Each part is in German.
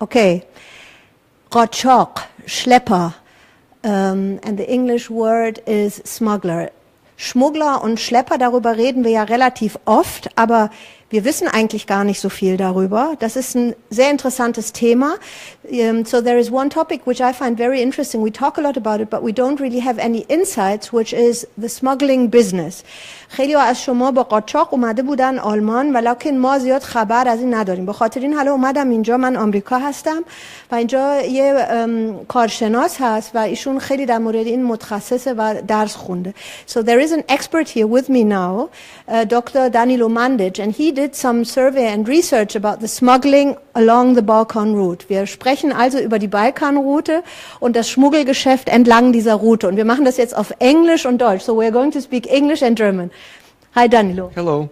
Okay. Qaçaq, Schlepper, and the English word is smuggler. Schmuggler und Schlepper, darüber reden wir ja relativ oft, aber wir wissen eigentlich gar nicht so viel darüber. Das ist ein sehr interessantes Thema. So there is one topic which I find very interesting. We talk a lot about it, but we don't really have any insights, which is the smuggling business. خیلی از شما با قاچاق اومده بودن آلمان ولکن ما زیاد خبر از این نداریم. به خاطر این حالا اومدم اینجا، من آمریکا هستم و اینجا یه کارشناس هست و ایشون خیلی در مورد این متخصصه و درس خونده. So there is an expert here with me now, Dr. Danilo Mandic, and he did some survey and research about the smuggling along the Balkanroute. Wir sprechen also über die Balkanroute und das Schmuggelgeschäft entlang dieser Route. Und wir machen das jetzt auf Englisch und Deutsch. So we're going to speak English and German. Hi, Danilo. Hello.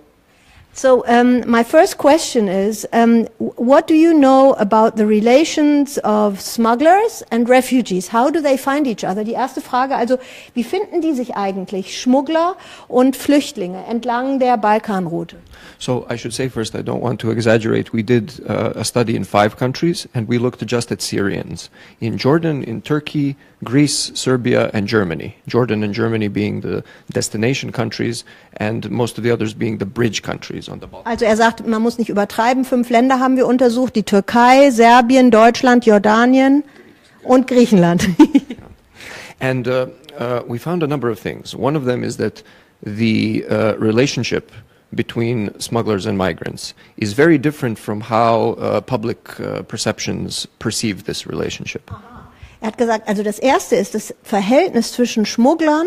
So my first question is, what do you know about the relations of smugglers and refugees? How do they find each other? Die erste Frage, also wie finden die sich eigentlich, Schmuggler und Flüchtlinge, entlang der Balkanroute? So I should say first, I don't want to exaggerate. We did a study in 5 countries, and we looked just at Syrians. In Jordan, in Turkey, Greece, Serbia, and Germany. Jordan and Germany being the destination countries, and most of the others being the bridge countries on the Balkans. Also sagt, man muss nicht übertreiben. 5 Länder haben wir untersucht, die Türkei, Serbien, Deutschland, Jordanien und Griechenland. And we found a number of things. One of them is that the relationship between smugglers and migrants is very different from how public perceptions perceive this relationship. Er hat gesagt, also das erste ist, das Verhältnis zwischen Schmugglern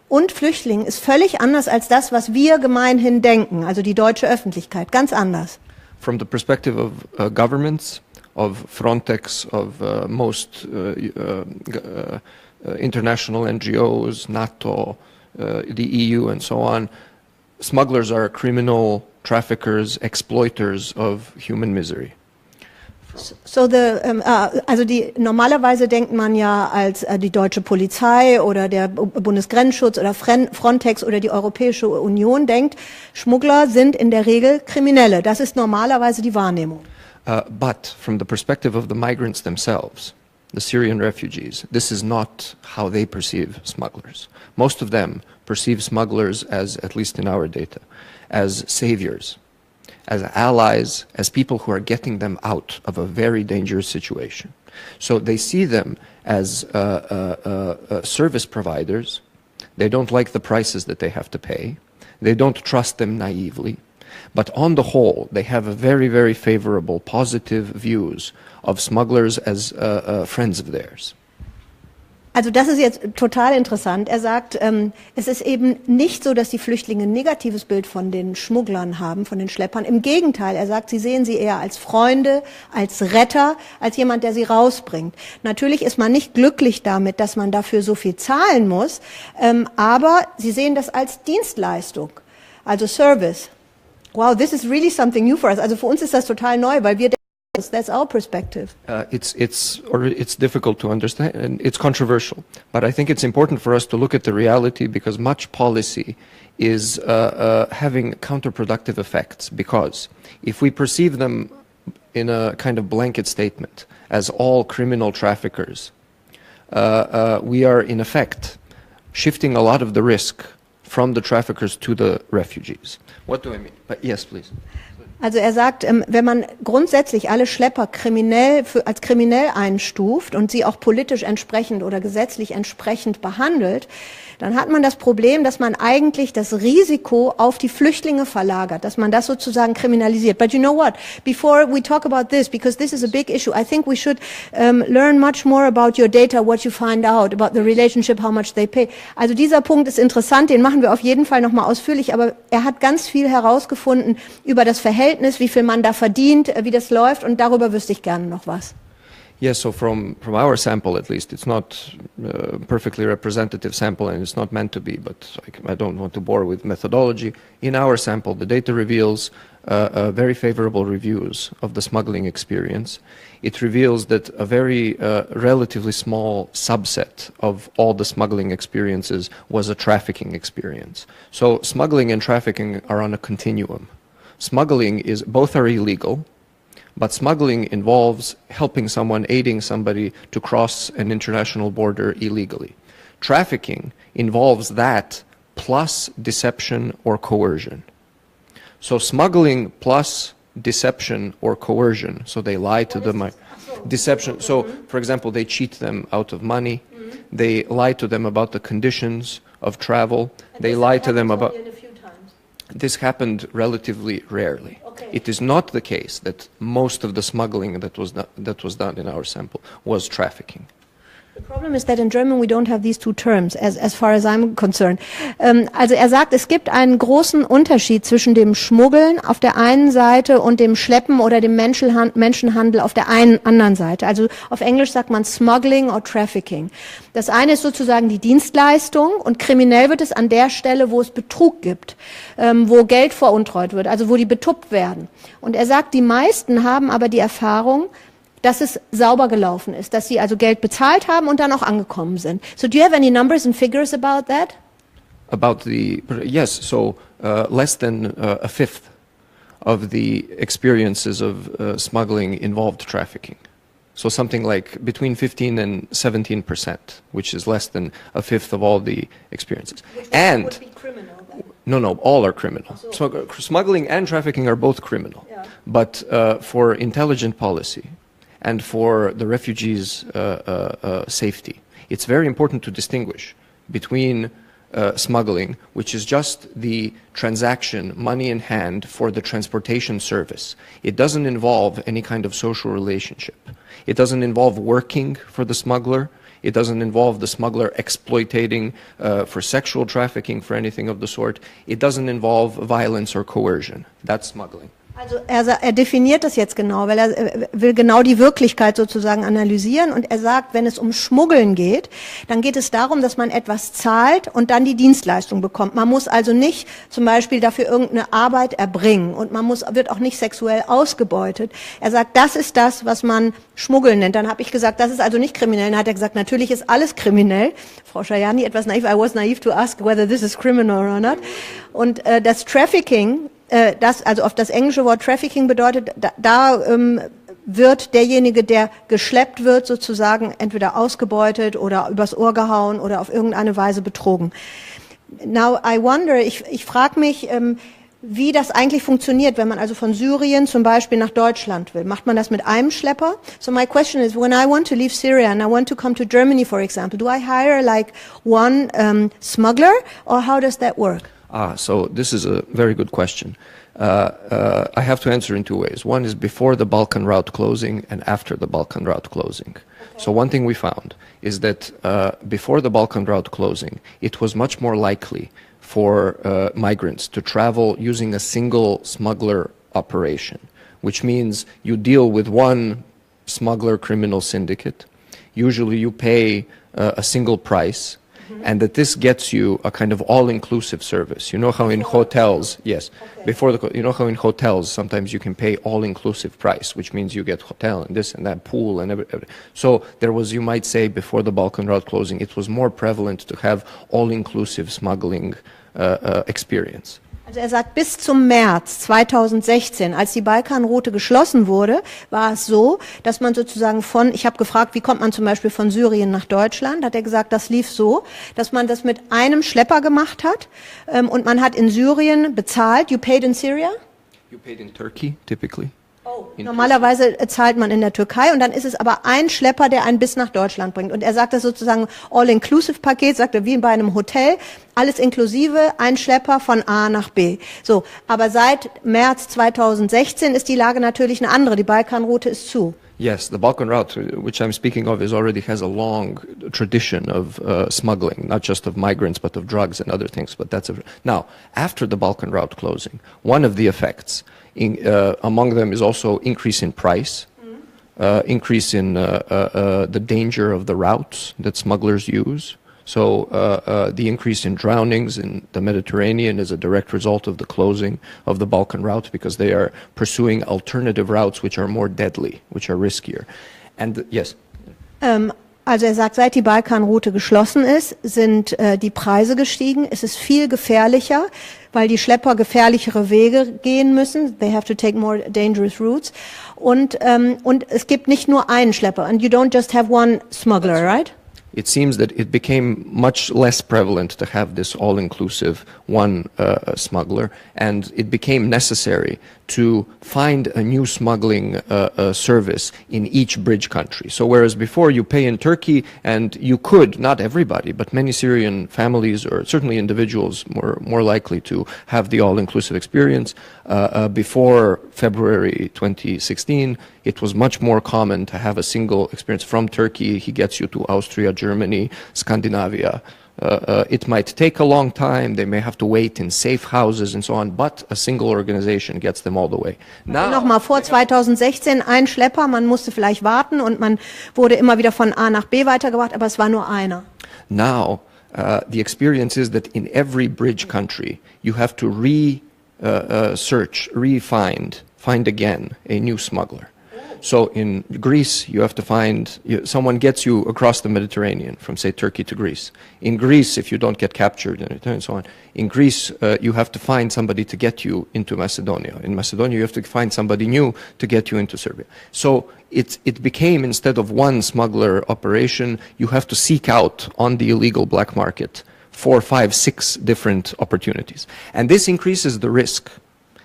und Flüchtlingen ist völlig anders als das, was wir gemeinhin denken, also die deutsche Öffentlichkeit, ganz anders. From the perspective of governments, of Frontex, of most international NGOs, NATO, the EU and so on, smugglers are criminal traffickers, exploiters of human misery. So normalerweise denkt man ja als die deutsche Polizei oder der Bundesgrenzschutz oder Frontex oder die Europäische Union denkt, Schmuggler sind in der Regel Kriminelle. Das ist normalerweise die Wahrnehmung. But from the perspective of the migrants themselves, the Syrian refugees, this is not how they perceive smugglers. Most of them perceive smugglers as, at least in our data, as saviors, as allies, as people who are getting them out of a very dangerous situation. So they see them as service providers. They don't like the prices that they have to pay. They don't trust them naively. But on the whole, they have a very, very favorable, positive views of smugglers as friends of theirs. Also das ist jetzt total interessant. Er sagt, es ist eben nicht so, dass die Flüchtlinge ein negatives Bild von den Schmugglern haben, von den Schleppern. Im Gegenteil, er sagt, sie sehen sie eher als Freunde, als Retter, als jemand, der sie rausbringt. Natürlich ist man nicht glücklich damit, dass man dafür so viel zahlen muss, aber sie sehen das als Dienstleistung, also Service. Wow, this is really something new for us. Also für uns ist das total neu, weil wir that's our perspective. It's difficult to understand, and it's controversial. But I think it's important for us to look at the reality, because much policy is having counterproductive effects. Because if we perceive them in a kind of blanket statement as all criminal traffickers, we are in effect shifting a lot of the risk from the traffickers to the refugees. What do I mean? But yes, please. Also er sagt, wenn man grundsätzlich alle Schlepper als kriminell einstuft und sie auch politisch entsprechend oder gesetzlich entsprechend behandelt, dann hat man das Problem, dass man eigentlich das Risiko auf die Flüchtlinge verlagert, dass man das sozusagen kriminalisiert. But you know what? Before we talk about this, because this is a big issue, I think we should learn much more about your data, what you find out, about the relationship, how much they pay. Also dieser Punkt ist interessant, den machen wir auf jeden Fall nochmal ausführlich, aber er hat ganz viel herausgefunden über das Verhältnis, wie viel man da verdient, wie das läuft, und darüber wüsste ich gerne noch was. Yes, so from our sample at least, it's not a perfectly representative sample, and it's not meant to be, but I don't want to bore with methodology. In our sample, the data reveals very favorable reviews of the smuggling experience. It reveals that a very relatively small subset of all the smuggling experiences was a trafficking experience. So smuggling and trafficking are on a continuum. Smuggling both are illegal, But smuggling involves helping someone, aiding somebody to cross an international border illegally. Trafficking involves that plus deception or coercion. So smuggling plus deception or coercion, so they lie to them. Deception, so for example, they cheat them out of money, they lie to them about the conditions of travel, they lie to them about... This happened relatively rarely. Okay. It is not the case that most of the smuggling that was done in our sample was trafficking. The problem is that in German we don't have these two terms, as far as I'm concerned. Also sagt, es gibt einen großen Unterschied zwischen dem Schmuggeln auf der einen Seite und dem Schleppen oder dem Menschenhandel auf der anderen Seite. Also auf Englisch sagt man Smuggling or Trafficking. Das eine ist sozusagen die Dienstleistung und kriminell wird es an der Stelle, wo es Betrug gibt, wo Geld veruntreut wird, also wo die betuppt werden. Und er sagt, die meisten haben aber die Erfahrung, dass es sauber gelaufen ist, dass sie also Geld bezahlt haben und dann auch angekommen sind. So do you have any numbers and figures about that? Yes, so less than a fifth of the experiences of smuggling involved trafficking. So something like between 15 and 17%, which is less than a fifth of all the experiences. And would be criminal, then. No, all are criminal. So smuggling and trafficking are both criminal. Yeah. But for intelligent policy and for the refugees' safety, it's very important to distinguish between smuggling, which is just the transaction, money in hand, for the transportation service. It doesn't involve any kind of social relationship. It doesn't involve working for the smuggler. It doesn't involve the smuggler exploiting for sexual trafficking, for anything of the sort. It doesn't involve violence or coercion. That's smuggling. Also er definiert das jetzt genau, weil er will genau die Wirklichkeit sozusagen analysieren und er sagt, wenn es um Schmuggeln geht, dann geht es darum, dass man etwas zahlt und dann die Dienstleistung bekommt. Man muss also nicht zum Beispiel dafür irgendeine Arbeit erbringen und wird auch nicht sexuell ausgebeutet. Er sagt, das ist das, was man Schmuggeln nennt. Dann habe ich gesagt, das ist also nicht kriminell. Dann hat er gesagt, natürlich ist alles kriminell. Frau Schayani, etwas naiv, I was naive to ask whether this is criminal or not. Und das Trafficking, also auf das englische Wort Trafficking bedeutet, da wird derjenige, der geschleppt wird, sozusagen entweder ausgebeutet oder übers Ohr gehauen oder auf irgendeine Weise betrogen. Now I wonder, ich frage mich, wie das eigentlich funktioniert, wenn man also von Syrien zum Beispiel nach Deutschland will. Macht man das mit einem Schlepper? So my question is, when I want to leave Syria and I want to come to Germany, for example, do I hire like one smuggler or how does that work? So this is a very good question. I have to answer in two ways. One is before the Balkan route closing and after the Balkan route closing. Okay. So one thing we found is that before the Balkan route closing, it was much more likely for migrants to travel using a single smuggler operation, which means you deal with one smuggler criminal syndicate. Usually you pay a single price. And that this gets you a kind of all-inclusive service. You know how in hotels, yes, okay. You know how in hotels sometimes you can pay all-inclusive price, which means you get hotel and this and that, pool and everything. So there was, you might say, before the Balkan route closing, it was more prevalent to have all-inclusive smuggling experience. Also er sagt, bis zum März 2016, als die Balkanroute geschlossen wurde, war es so, dass man sozusagen ich habe gefragt, wie kommt man zum Beispiel von Syrien nach Deutschland, hat er gesagt, das lief so, dass man das mit einem Schlepper gemacht hat und man hat in Syrien bezahlt. You paid in Syria? You paid in Turkey, typically. Normalerweise zahlt man in der Türkei und dann ist es aber ein Schlepper, der einen bis nach Deutschland bringt. Und er sagt das sozusagen All-Inclusive-Paket, sagt er, wie bei einem Hotel, alles inklusive, ein Schlepper von A nach B. So, aber seit März 2016 ist die Lage natürlich eine andere. Die Balkanroute ist zu. Yes, the Balkan route, which I'm speaking of, already has a long tradition of smuggling, not just of migrants, but of drugs and other things. But now, after the Balkan route closing, one of the effects among them is also increase in price, increase in the danger of the routes that smugglers use. So the increase in drownings in the Mediterranean is a direct result of the closing of the Balkan route because they are pursuing alternative routes which are more deadly, which are riskier. And yes. Also er sagt, seit die Balkanroute geschlossen ist, sind die Preise gestiegen. Es ist viel gefährlicher, weil die Schlepper gefährlichere Wege gehen müssen. They have to take more dangerous routes. Und es gibt nicht nur einen Schlepper. And you don't just have one smuggler, right? It seems that it became much less prevalent to have this all-inclusive one smuggler, and it became necessary to find a new smuggling service in each bridge country. So whereas before you pay in Turkey, and you could, not everybody, but many Syrian families, or certainly individuals more likely to have the all-inclusive experience, before February 2016, it was much more common to have a single experience from Turkey. He gets you to Austria, Germany, Scandinavia. It might take a long time. They may have to wait in safe houses and so on, but a single organization gets them all the way. Nochmal vor 2016 ein Schlepper, man musste vielleicht warten und man wurde immer wieder von A nach B weitergebracht, aber es war nur einer. Now, the experience is that in every bridge country, you have to find again a new smuggler. So in Greece, you have to find, someone gets you across the Mediterranean from, say, Turkey to Greece. In Greece, if you don't get captured and so on, in Greece, you have to find somebody to get you into Macedonia. In Macedonia, you have to find somebody new to get you into Serbia. So it became, instead of one smuggler operation, you have to seek out on the illegal black market 4, 5, 6 different opportunities. And this increases the risk.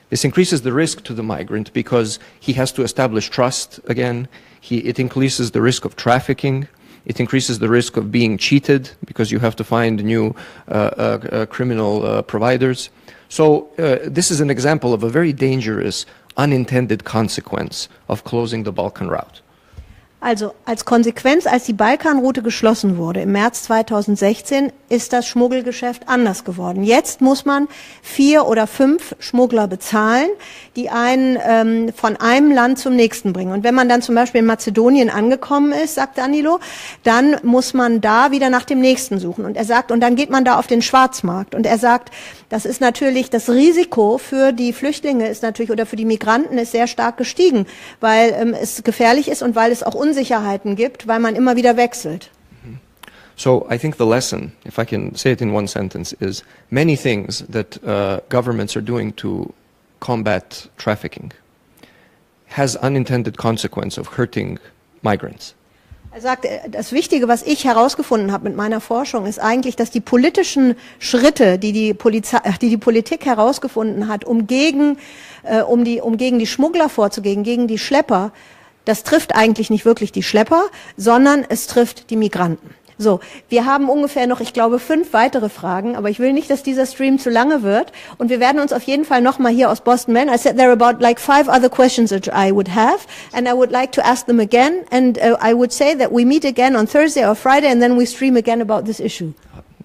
This increases the risk to the migrant because he has to establish trust again. It increases the risk of trafficking. It increases the risk of being cheated because you have to find new criminal providers. So this is an example of a very dangerous unintended consequence of closing the Balkan route. Also als Konsequenz, als die Balkanroute geschlossen wurde im März 2016, ist das Schmuggelgeschäft anders geworden. Jetzt muss man 4 oder 5 Schmuggler bezahlen, die einen von einem Land zum nächsten bringen. Und wenn man dann zum Beispiel in Mazedonien angekommen ist, sagt Danilo, dann muss man da wieder nach dem nächsten suchen. Und er sagt, und dann geht man da auf den Schwarzmarkt. Und er sagt, das ist natürlich, das Risiko für die Flüchtlinge ist natürlich, oder für die Migranten ist sehr stark gestiegen, weil es gefährlich ist und weil es auch Unsicherheiten gibt, weil man immer wieder wechselt. So I think the lesson, if I can say it in one sentence, is many things that governments are doing to combat trafficking has unintended consequence of hurting migrants. Er sagt, das Wichtige, was ich herausgefunden habe mit meiner Forschung, ist eigentlich, dass die politischen Schritte, die Politik herausgefunden hat, um gegen die Schmuggler vorzugehen, gegen die Schlepper, das trifft eigentlich nicht wirklich die Schlepper, sondern es trifft die Migranten. So, wir haben ungefähr noch, ich glaube, 5 weitere Fragen, aber ich will nicht, dass dieser Stream zu lange wird. Und wir werden uns auf jeden Fall nochmal hier aus Boston melden. I said there are about like 5 other questions that I would have, and I would like to ask them again. And I would say that we meet again on Thursday or Friday, and then we stream again about this issue.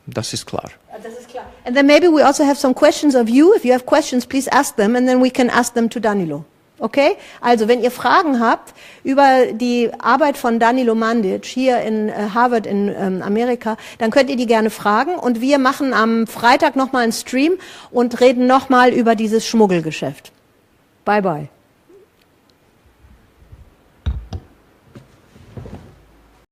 Das ist klar. Das ist klar. And then maybe we also have some questions of you. If you have questions, please ask them, and then we can ask them to Danilo. Okay? Also, wenn ihr Fragen habt über die Arbeit von Danilo Mandic hier in Harvard in Amerika, dann könnt ihr die gerne fragen. Und wir machen am Freitag nochmal einen Stream und reden nochmal über dieses Schmuggelgeschäft. Bye, bye.